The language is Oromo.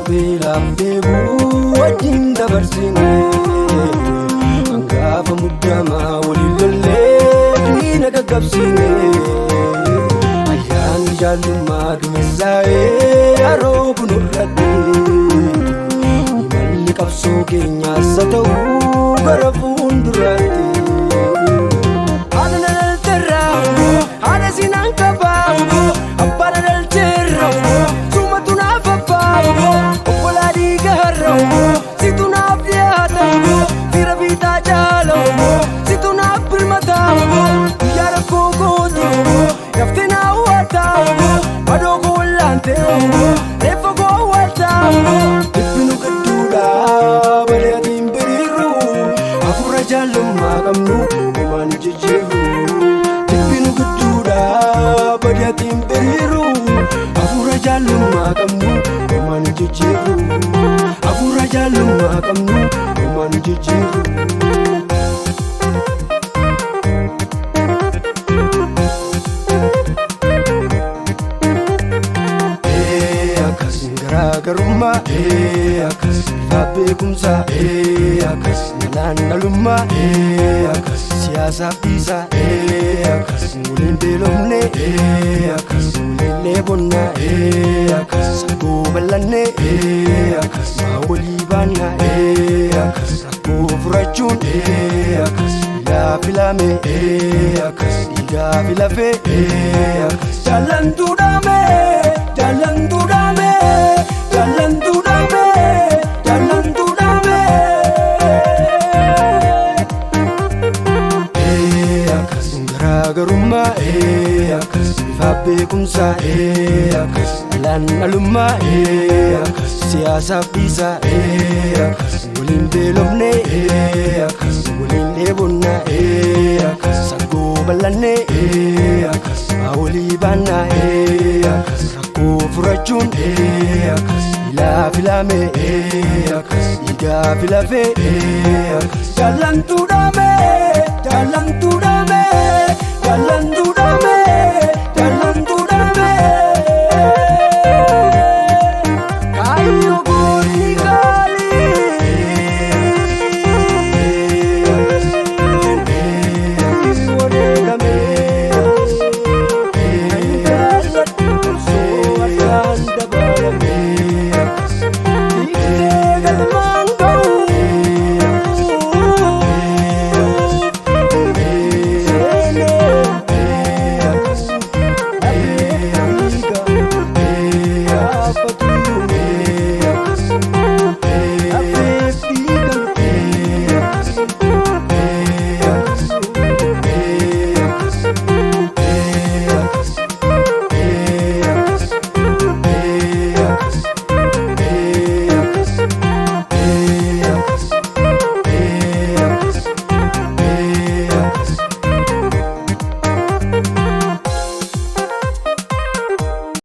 Bilang debu wajin dabarsine anggafa mudama walilalle dina gagabsine ayang jaluma dumesae aro bunurradde imalli qabso keenya satau gara fundurratti anal terra ana sinan kabango abbana del terra sumatuna fabango si tu na fiata tira vita jalo si tu na primata yara kokoto yaftina wata adogo lante refo go wata ibnu kaduda bare timbiriru afura jalo magamnu man jijiru ibnu kaduda bare timbiriru afura jalo magamnu man jijiru afura jalo magamnu man jijiru garuma akas fabe kumsa akas nalanaluma akas siasa bisa akas mulin belomne akas mulin bonna akas ko balane akas mawlibana akas ko furachun akas ila filame akas ida filafe akas jalan tudame jalan tudame jalan tudame jalan tudame akas garagarumma akas fabe kumsa akas lan alumma akas siasa bisa akas mulin belomne akas mulin lebonna akas sago balane akas awli bana akas ko furachun akas ila filame akas ida filafe akas jalan tudame